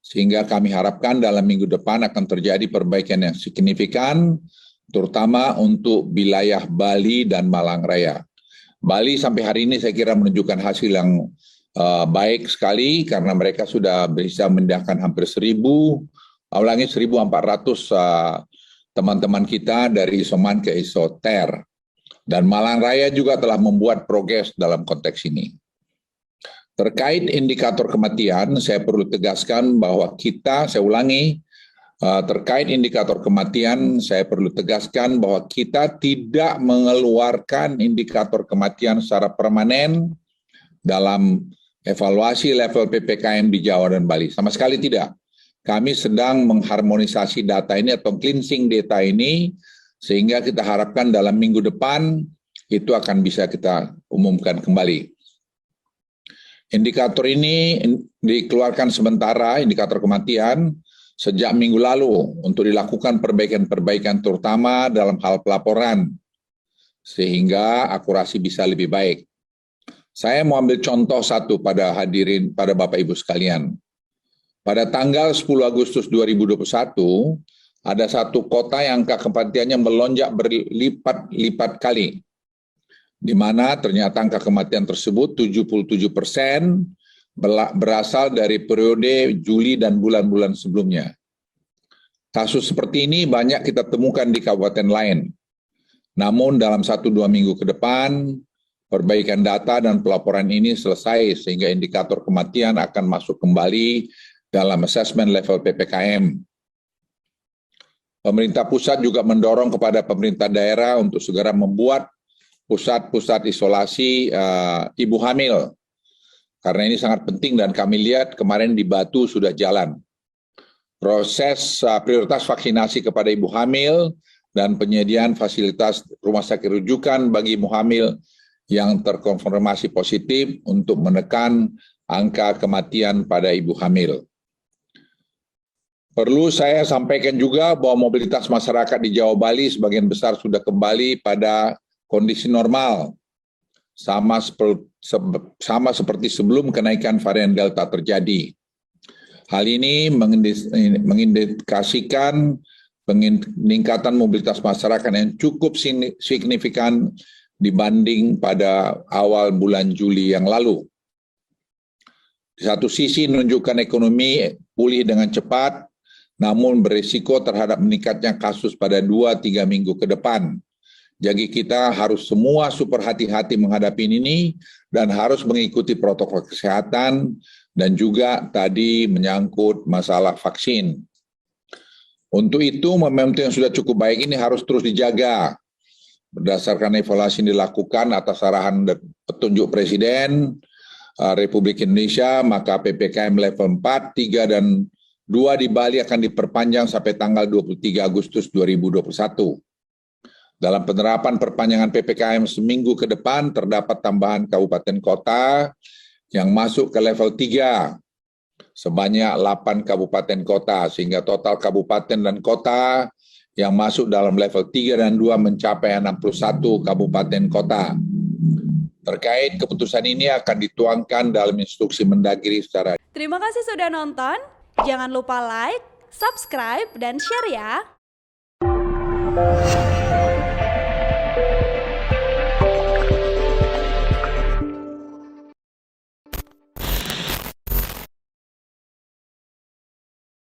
Sehingga kami harapkan dalam minggu depan akan terjadi perbaikan yang signifikan, terutama untuk wilayah Bali dan Malang Raya. Bali sampai hari ini saya kira menunjukkan hasil yang baik sekali karena mereka sudah bisa memindahkan hampir 1.400 teman-teman kita dari isoman ke isoter. Dan Malang Raya juga telah membuat progres dalam konteks ini. Terkait indikator kematian, saya perlu tegaskan bahwa terkait indikator kematian, saya perlu tegaskan bahwa kita tidak mengeluarkan indikator kematian secara permanen dalam evaluasi level PPKM di Jawa dan Bali. Sama sekali tidak. Kami sedang mengharmonisasi data ini atau cleansing data ini, sehingga kita harapkan dalam minggu depan itu akan bisa kita umumkan kembali. Indikator ini dikeluarkan sementara, indikator kematian, sejak minggu lalu untuk dilakukan perbaikan-perbaikan terutama dalam hal pelaporan, sehingga akurasi bisa lebih baik. Saya mau ambil contoh satu pada Bapak Ibu sekalian. Pada tanggal 10 Agustus 2021, ada satu kota yang angka kematiannya melonjak berlipat-lipat kali, di mana ternyata angka kematian tersebut 77% berasal dari periode Juli dan bulan-bulan sebelumnya. Kasus seperti ini banyak kita temukan di kabupaten lain. Namun dalam 1-2 minggu ke depan, perbaikan data dan pelaporan ini selesai sehingga indikator kematian akan masuk kembali dalam asesmen level PPKM. Pemerintah pusat juga mendorong kepada pemerintah daerah untuk segera membuat pusat-pusat isolasi ibu hamil. Karena ini sangat penting dan kami lihat kemarin di Batu sudah jalan. Proses prioritas vaksinasi kepada ibu hamil dan penyediaan fasilitas rumah sakit rujukan bagi ibu hamil yang terkonfirmasi positif untuk menekan angka kematian pada ibu hamil. Perlu saya sampaikan juga bahwa mobilitas masyarakat di Jawa Bali sebagian besar sudah kembali pada kondisi normal, sama seperti sebelum kenaikan varian Delta terjadi. Hal ini mengindikasikan peningkatan mobilitas masyarakat yang cukup signifikan dibanding pada awal bulan Juli yang lalu. Di satu sisi menunjukkan ekonomi pulih dengan cepat, namun berisiko terhadap meningkatnya kasus pada 2-3 minggu ke depan. Jadi kita harus semua super hati-hati menghadapi ini dan harus mengikuti protokol kesehatan dan juga tadi menyangkut masalah vaksin. Untuk itu momentum yang sudah cukup baik ini harus terus dijaga. Berdasarkan evaluasi yang dilakukan atas arahan dan petunjuk Presiden Republik Indonesia, maka PPKM level 4, 3, dan 2 di Bali akan diperpanjang sampai tanggal 23 Agustus 2021. Dalam penerapan perpanjangan PPKM seminggu ke depan, terdapat tambahan kabupaten kota yang masuk ke level 3, sebanyak 8 kabupaten kota, sehingga total kabupaten dan kota yang masuk dalam level 3 dan 2 mencapai 61 kabupaten kota. Terkait keputusan ini akan dituangkan dalam instruksi Mendagri secara. Terima kasih sudah nonton, jangan lupa like, subscribe, dan share ya.